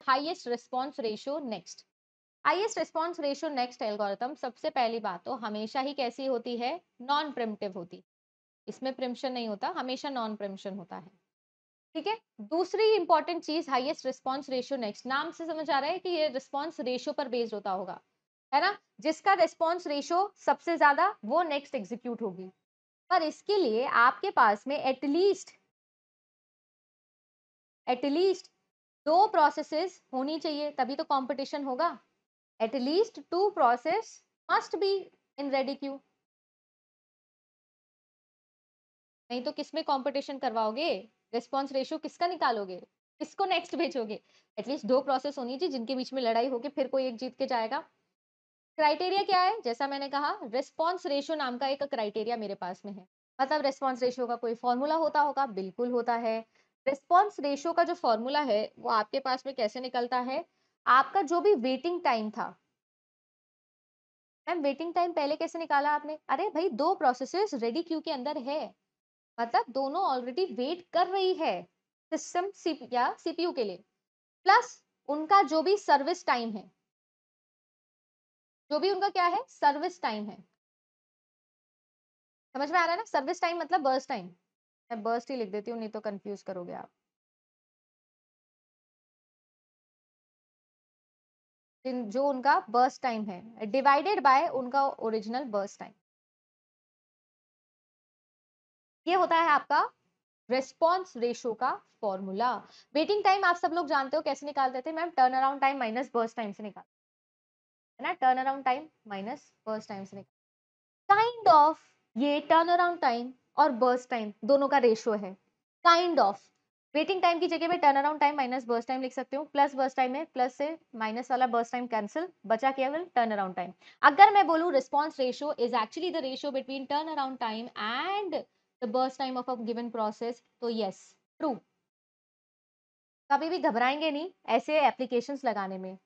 Highest response ratio next. Highest response ratio next algorithm सबसे पहली बात तो हमेशा ही कैसी होती है, नॉन प्रिमिटिव होती, इसमें प्रिम्पशन नहीं होता, हमेशा नॉन प्रिम्पशन होता है। ठीक है, दूसरी इंपॉर्टेंट चीज हाईएस्ट रिस्पॉन्स रेशियो नेक्स्ट, नाम से समझ आ रहा है कि ये रिस्पॉन्स रेशियो पर बेस्ड होता होगा, है ना, जिसका रिस्पॉन्स रेशियो सबसे ज्यादा वो नेक्स्ट एग्जीक्यूट होगी। पर इसके लिए आपके पास में एटलीस्ट 2 प्रोसेसेस होनी चाहिए, तभी तो कंपटीशन होगा। At least 2 process must be in ready queue, नहीं तो किसमें कंपटीशन करवाओगे, रिस्पॉन्स रेशियो किसका निकालोगे, किसको नेक्स्ट भेजोगे। एटलीस्ट 2 प्रोसेस होनी चाहिए जिनके बीच में लड़ाई होगी, फिर कोई एक जीत के जाएगा। क्राइटेरिया क्या है, जैसा मैंने कहा रिस्पॉन्स रेशियो नाम का एक क्राइटेरिया मेरे पास में है। मतलब रिस्पॉन्स रेशियो का कोई फॉर्मूला होता होगा, बिल्कुल होता है। रिस्पॉन्स रेशियो का जो फॉर्मूला है वो आपके पास में कैसे निकलता है, आपका जो भी वेटिंग टाइम था, मैम वेटिंग टाइम पहले कैसे निकाला आपने, अरे भाई 2 प्रोसेसेस रेडी क्यू के अंदर है, मतलब दोनों ऑलरेडी वेट कर रही है सिस्टम या सीपीयू के लिए, प्लस उनका जो भी सर्विस टाइम है, जो भी उनका क्या है सर्विस टाइम है। समझ में आ रहा है ना, सर्विस टाइम मतलब बर्स्ट टाइम, मैं बर्स्ट ही लिख देती हूँ नहीं तो कंफ्यूज करोगे आप। जो उनका बर्स्ट टाइम है डिवाइडेड बाय उनका ओरिजिनल बर्स्ट टाइम, ये होता है आपका रेस्पॉन्स रेशो का फॉर्मूला। वेटिंग टाइम आप सब लोग जानते हो कैसे निकालते थे ma'am, turn around time minus burst time से निकाल, है ना, turn around time minus burst time से निकाल। काइंड ऑफ ये टर्न अराउंड टाइम और बर्स्ट टाइम दोनों का रेशियो है, काइंड ऑफ। वेटिंग टाइम की जगह पे turn around time minus burst time लिख सकते हो, प्लस बर्स्ट टाइम में प्लस से माइनस वाला बर्स्ट टाइम कैंसिल, बचा केवल टर्न अराउंड टाइम। अगर मैं बोलूं response ratio is actually the ratio between turn around time and the burst time of a given process, तो यस ट्रू। कभी भी घबराएंगे नहीं ऐसे एप्लीकेशंस लगाने में,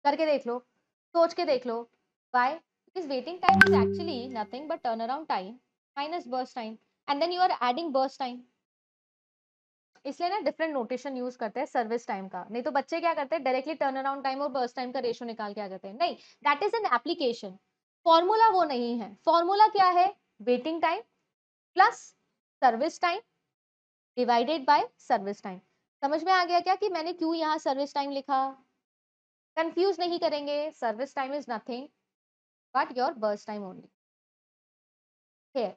करके देख लो, सोच के देख लो। Why, because waiting time is actually nothing but turn around time minus burst time, and then you are adding burst time. इसलिए ना डिफरेंट नोटेशन यूज करते हैं सर्विस टाइम का, नहीं तो बच्चे क्या करते हैं डायरेक्टली टर्न अराउंड टाइम और बर्स्ट टाइम का रेशियो निकाल के आ जाते हैं, नहीं, that is an application, formula वो नहीं है। फॉर्मूला क्या है, waiting time plus service time divided by service time. समझ में आ गया क्या कि मैंने क्यों यहाँ सर्विस टाइम लिखा, कंफ्यूज नहीं करेंगे, service time is nothing but your burst time only. है,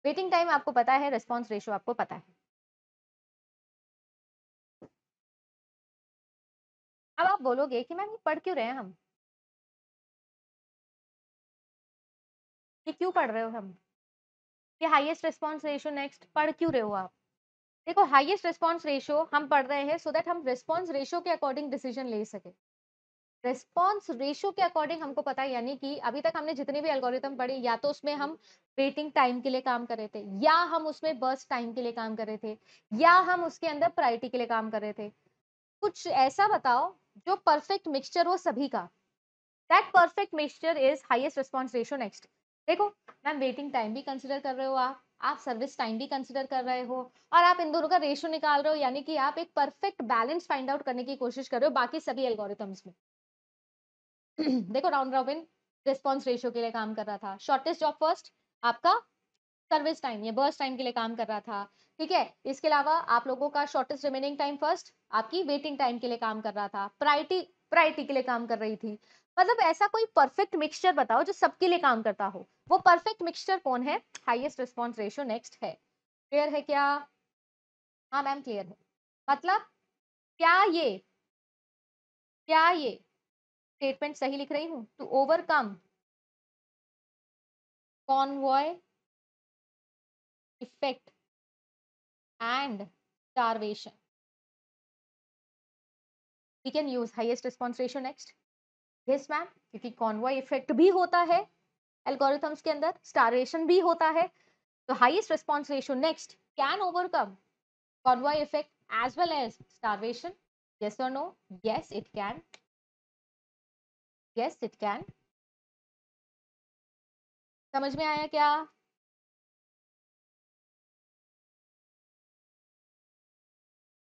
वेटिंग टाइम आपको पता है, रिस्पॉन्स रेशियो आपको पता है। अब आप बोलोगे कि मैम ये पढ़ क्यों रहे हैं हम, ये क्यों पढ़ रहे हो हम, ये हाईएस्ट रिस्पॉन्स रेशियो नेक्स्ट पढ़ क्यों रहे हो आप। देखो हाईएस्ट रिस्पॉन्स रेशियो हम पढ़ रहे हैं सो दैट हम रिस्पॉन्स रेशियो के अकॉर्डिंग डिसीजन ले सके। रिस्पॉन्स रेशियो के अकॉर्डिंग हमको पता है, यानी कि अभी तक हमने जितने भी एल्गोरिथम पढ़े या तो उसमें हम वेटिंग टाइम के लिए काम कर रहे थे, या हम उसमें बर्स्ट टाइम के लिए काम कर रहे थे, या हम उसके अंदर प्रायोरिटी के लिए काम कर रहे थे। कुछ ऐसा बताओ जो परफेक्ट मिक्सचर हो सभी का, that perfect mixture is highest response ratio next. देखो मैम वेटिंग टाइम भी कंसिडर कर रहे हो आप सर्विस टाइम भी कंसिडर कर रहे हो, और आप इन दोनों का रेशियो निकाल रहे हो, यानी कि आप एक परफेक्ट बैलेंस फाइंड आउट करने की कोशिश कर रहे हो बाकी सभी एल्गोरिथम्स में। देखो राउंड रॉबिन रिस्पॉन्स रेशियो के लिए काम कर रहा था, शॉर्टेस्ट जॉब फर्स्ट आपका सर्विस टाइम या बर्स्ट टाइम के लिए काम कर रहा था, ठीक है। इसके अलावा आप लोगों का शॉर्टेस्ट रिमेनिंग टाइम फर्स्ट आपकी वेटिंग टाइम के लिए काम कर रहा था, प्रायोरिटी प्रायोरिटी के लिए काम कर रही थी। मतलब ऐसा कोई परफेक्ट मिक्सचर बताओ जो सबके लिए काम करता हो, वो परफेक्ट मिक्सचर कौन है, हाईएस्ट रिस्पॉन्स रेशियो नेक्स्ट है। क्लियर है क्या, हाँ मैम क्लियर है। मतलब क्या ये स्टेटमेंट सही लिख रही हूँ, to overcome convoy effect and starvation we can use highest response ratio next। Yes ma'am, क्योंकि कॉन्वॉय इफेक्ट भी होता है एल्गोरिथम्स के अंदर, स्टारवेशन भी होता है, तो highest response ratio next can overcome convoy effect as well as starvation. Yes और no, yes it can, yes it can. समझ में आया क्या,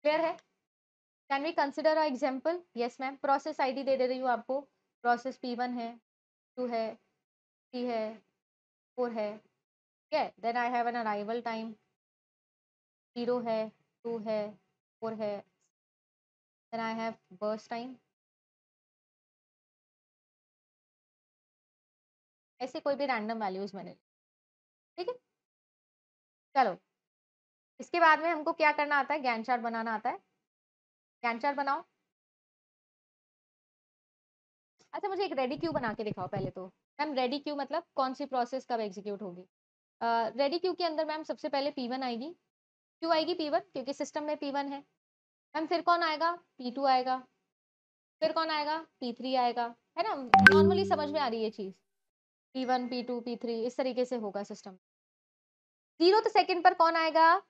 क्लियर है, can we consider a example? Yes ma'am, process ID दे रही हूँ आपको, प्रोसेस P1 है, 2 है, 3 है, 4 है, ठीक है। Then I have an arrival time 0 है, 2 है, 4 है, then I have burst time, ऐसे कोई भी रैंडम वैल्यूज मैंने, ठीक है। चलो, इसके बाद में हमको क्या करना आता है, गैंट चार्ट बनाना आता है। गैंट चार्ट बनाओ। अच्छा, मुझे एक रेडी क्यू बना के दिखाओ पहले तो। मैम रेडी क्यू मतलब कौन सी प्रोसेस कब एग्जीक्यूट होगी? रेडी क्यू के अंदर मैम सबसे पहले P1 आएगी। क्यों आएगी P1? क्योंकि सिस्टम में P1 है। मैम फिर कौन आएगा? P2 आएगा। फिर कौन आएगा? P3 आएगा। है ना, नॉर्मली समझ में आ रही है चीज। P1 P2 P3 इस तरीके से होगा सिस्टम। 0th सेकंड पर कौन आएगा?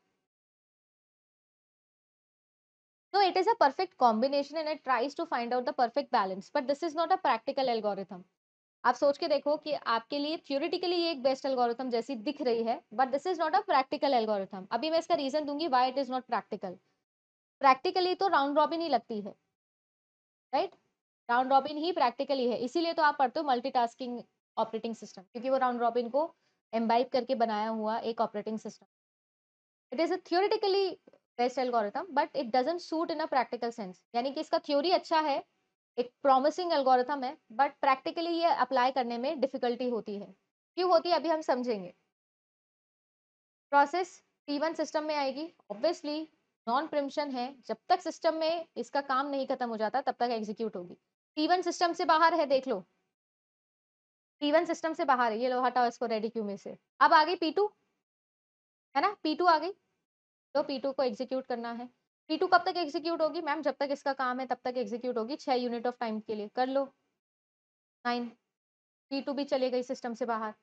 No, it is a perfect combination and it tries to find out the perfect balance, but this is not a practical algorithm. आप सोच के देखो कि आपके लिए थियोरिटिकली ये एक बेस्ट एल्गोरिथम जैसी दिख रही है, but this is not a practical algorithm. अभी मैं इसका रीजन दूंगी why it is not practical. Practically तो राउंड रॉबिन ही लगती है, राइट? राउंड रॉबिन ही प्रैक्टिकली है, इसीलिए तो आप पढ़ते हो मल्टीटास्किंग ऑपरेटिंग सिस्टम, क्योंकि वो राउंड रॉबिन को एम्बाइब करके बनाया हुआ एक operating system. It is a theoretically best algorithm but it doesn't suit in a practical sense, यानी कि इसका थ्योरी अच्छा है, एक प्रॉमिसिंग एल्गोरिथम है, बट प्रैक्टिकली ये अप्लाई करने में डिफिकल्टी होती है। क्यों होती है अभी हम समझेंगे। प्रोसेस P1 सिस्टम में आएगी, ऑब्वियसली नॉन प्रिम्पशन है, जब तक सिस्टम में इसका काम नहीं खत्म हो जाता तब तक एग्जीक्यूट होगी। P1 सिस्टम से बाहर है, देख लो, P1 सिस्टम से बाहर है, ये लो हटाओ इसको रेडी क्यू में से। अब आ गई P2, है ना, P2 आ गई, तो P2 को एग्जीक्यूट करना है। P2 कब तक एग्जीक्यूट होगी? मैम जब तक इसका काम है तब तक एग्जीक्यूट होगी, 6 यूनिट ऑफ टाइम के लिए, कर लो 9। P2 भी चले गई सिस्टम से बाहर।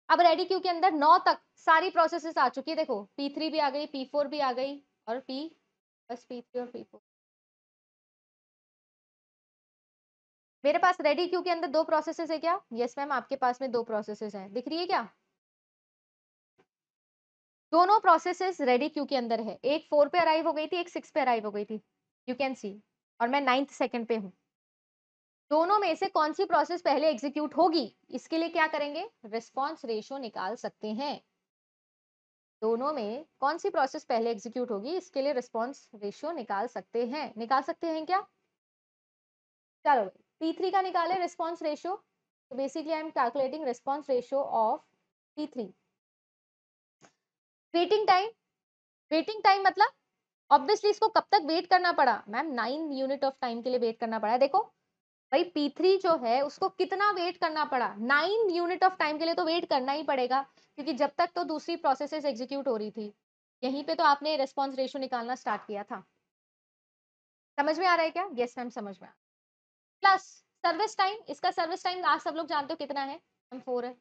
अब रेडी क्यू के अंदर 9 तक सारी प्रोसेसेस आ चुकी है, देखो P3 भी आ गई, P4 भी आ गई, और बस P3 और P4। मेरे पास रेडी क्यू के अंदर 2 प्रोसेसेस है क्या? यस मैम, आपके पास में 2 प्रोसेसेस हैं, दिख रही है क्या? दोनों प्रोसेसेस रेडी क्यू के अंदर है, एक 4 पे अराइव हो गई थी, एक 6 पे अराइव हो गई थी, यू कैन सी, और मैं 9th सेकंड पे हूँ। दोनों में से कौन सी प्रोसेस पहले एग्जीक्यूट होगी, इसके लिए क्या करेंगे, रिस्पॉन्स रेशियो निकाल सकते हैं। दोनों में कौन सी प्रोसेस पहले एग्जीक्यूट होगी, इसके लिए रिस्पॉन्स रेशियो निकाल सकते हैं। निकाल सकते हैं क्या? चलो, P3 का निकाले रिस्पॉन्स रेशियो, तो basically I am calculating response ratio of P3। Waiting time, waiting time मतलब ऑब्वियसली इसको कब तक वेट करना पड़ा? मैम 9 यूनिट ऑफ टाइम के लिए वेट करना पड़ा। देखो भाई P3 जो है उसको कितना वेट करना पड़ा, 9 यूनिट ऑफ टाइम के लिए तो वेट करना ही पड़ेगा, क्योंकि जब तक तो दूसरी प्रोसेसेस एग्जीक्यूट हो रही थी, यहीं पे तो आपने रिस्पॉन्स रेशियो निकालना स्टार्ट किया था। समझ में आ रहा है क्या? यस मैम, समझ में आ। प्लस सर्विस टाइम, इसका सर्विस टाइम आप सब लोग जानते हो कितना है? हम 4 है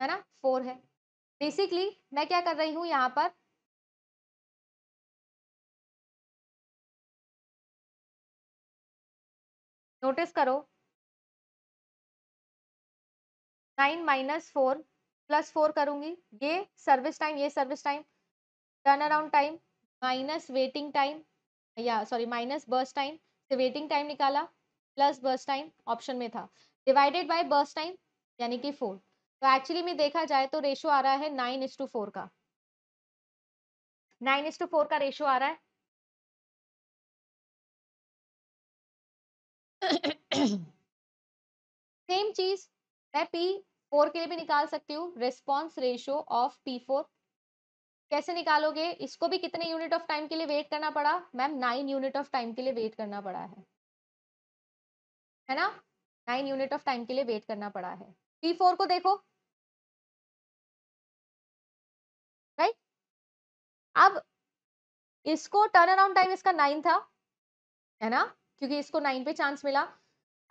ना, 4 है। बेसिकली मैं क्या कर रही हूँ यहाँ पर, नोटिस करो, 9 माइनस 4 प्लस 4 करूंगी, ये सर्विस टाइम, ये service time, turn around time minus waiting time, या सॉरी माइनस बर्स्ट टाइम से वेटिंग टाइम निकाला, प्लस बर्स्ट टाइम ऑप्शन में था, डिवाइडेड बाय बर्स्ट टाइम यानी कि 4। तो एक्चुअली में देखा जाए तो रेशियो आ रहा है 9:4 का, 9:4 का रेशियो आ रहा है। सेम चीज मैं P4 के लिए भी निकाल सकती हूँ, रिस्पॉन्स रेशियो ऑफ P4। कैसे निकालोगे इसको भी? कितने यूनिट ऑफ टाइम के लिए वेट करना पड़ा? मैम 9 यूनिट ऑफ टाइम के लिए वेट करना पड़ा है ना, 9 यूनिट ऑफ टाइम के लिए वेट करना पड़ा है। P4 को देखो, राइट? अब इसको टर्न अराउंड टाइम इसका 9 था, है ना, क्योंकि इसको 9 पे चांस मिला।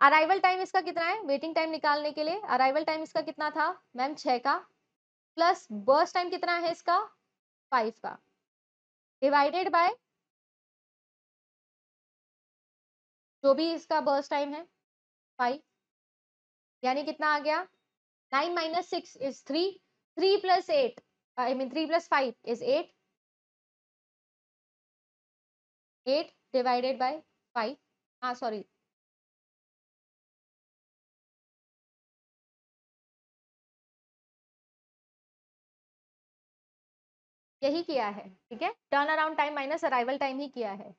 अराइवल टाइम इसका कितना है वेटिंग टाइम निकालने के लिए? अराइवल टाइम इसका कितना था मैम? 6 का, प्लस बर्स्ट टाइम कितना है इसका? 5 का, डिवाइडेड बाय जो भी इसका बर्स्ट टाइम है 5, यानी कितना आ गया? 9 minus 6 is 3, 3 plus 8 I mean 3 plus 5 is 8, 8 divided by 5, हाँ सॉरी, यही किया है, ठीक है, turn around time minus arrival time ही किया है।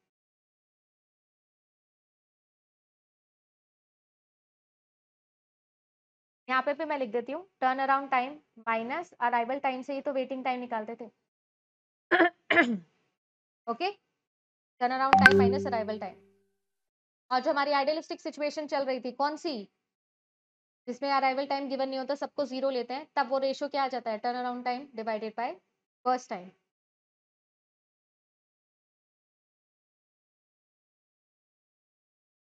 यहाँ पे मैं लिख देती हूँ, turn around time minus arrival time से ही तो वेटिंग टाइम निकालते थे। Okay, turn around time minus arrival time. और जो हमारी आइडियलिस्टिक सिचुएशन चल रही थी कौन सी, जिसमें अराइवल टाइम गिवन नहीं होता, सबको जीरो लेते हैं, तब वो रेशियो क्या आ जाता है, turn around time divided by first time.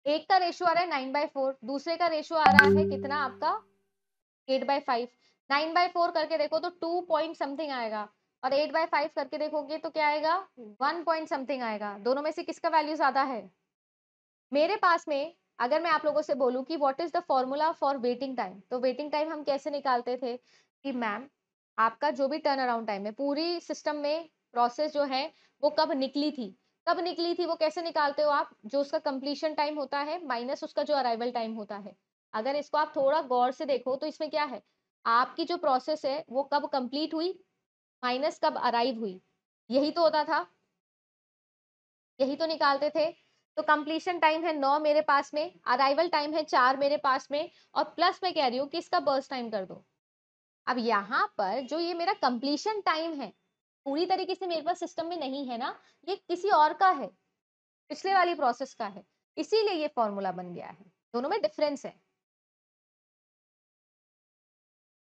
एक का रेशियो आ रहा है 9/4, दूसरे का रेशियो आ रहा है कितना आपका 8/5। 9/4 करके देखो तो 2 पॉइंट समथिंग आएगा, और 8/5 करके देखोगे तो क्या आएगा, 1 पॉइंट समथिंग आएगा। दोनों में से किसका वैल्यू ज्यादा है? मेरे पास में अगर मैं आप लोगों से बोलूं कि what is the formula for waiting time, तो वेटिंग टाइम हम कैसे निकालते थे कि मैम आपका जो भी टर्न अराउंड टाइम है पूरी सिस्टम में, प्रोसेस जो है वो कब निकली थी, कब निकली थी वो कैसे निकालते हो आप, जो उसका कंप्लीशन टाइम होता है माइनस उसका जो अराइवल टाइम होता है। अगर इसको आप थोड़ा गौर से देखो तो इसमें क्या है, आपकी जो प्रोसेस है वो कब कंप्लीट हुई माइनस कब अराइव हुई, यही तो होता था, यही तो निकालते थे। तो कंप्लीशन टाइम है 9 मेरे पास में, अराइवल टाइम है 4 मेरे पास में, और प्लस मैं कह रही हूँ कि इसका बर्स्ट टाइम कर दो। अब यहाँ पर जो ये मेरा कंप्लीशन टाइम है पूरी तरीके से मेरे पास सिस्टम में नहीं है ना, ये किसी और का है, पिछले वाली प्रोसेस का है, इसीलिए ये फॉर्मूला बन गया है। दोनों में डिफरेंस है,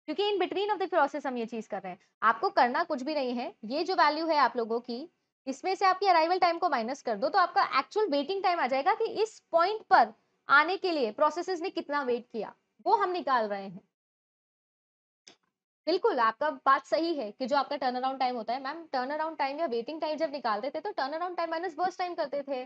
क्योंकि in between of the process हम ये चीज कर रहे हैं। आपको करना कुछ भी नहीं है, ये जो वैल्यू है आप लोगों की, इसमें से आपकी अराइवल टाइम को माइनस कर दो तो आपका एक्चुअल वेटिंग टाइम आ जाएगा कि इस पॉइंट पर आने के लिए प्रोसेसेस ने कितना वेट किया, वो हम निकाल रहे हैं। बिल्कुल आपका बात सही है कि जो आपका टर्न अराउंड टाइम होता है, मैम टर्न अराउंड टाइम या वेटिंग टाइम जब निकालते थे तो turn around time minus burst time करते थे।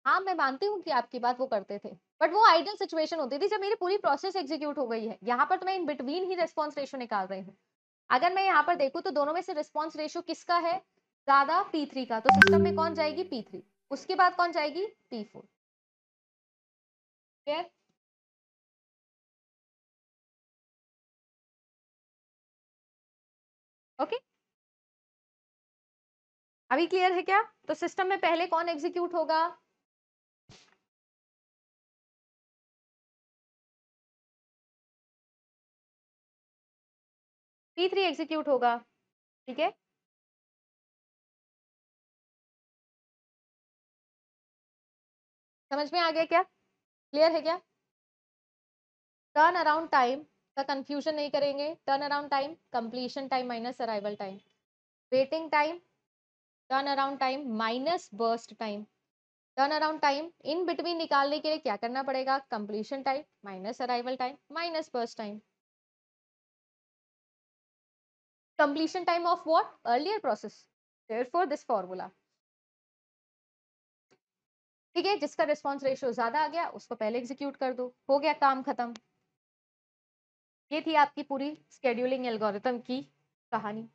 हाँ मैं मानती हूँ कि आपकी बात वो करते थे, बट वो आइडियल सिचुएशन होती थी जब मेरी पूरी प्रोसेस एग्जीक्यूट हो गई है। यहाँ पर तो मैं in between he response ratio निकाल रही हूँ। अगर मैं यहाँ पर देखूँ तो दोनों में से रिस्पॉन्स रेशियो किसका है ज्यादा, P3 का, तो सिस्टम में कौन जाएगी, P3, उसके बाद कौन जाएगी, P4। क्लियर? ओके, अभी क्लियर है क्या? तो सिस्टम में पहले कौन एग्जीक्यूट होगा, P3 एग्जीक्यूट होगा, ठीक है। समझ में आ गया क्या, क्लियर है क्या? टर्न अराउंड टाइम का कंफ्यूजन नहीं करेंगे, turn around time completion time minus arrival time, waiting time turn around time minus burst time. Turn around time in between निकालने के लिए क्या करना पड़ेगा, completion time minus arrival time minus burst time. Completion time of what, earlier process, therefore this formula. ठीक है, जिसका response ratio ज्यादा आ गया उसको पहले एग्जीक्यूट कर दो, हो गया काम खत्म। ये थी आपकी पूरी स्केड्यूलिंग एल्गोरिथम की कहानी।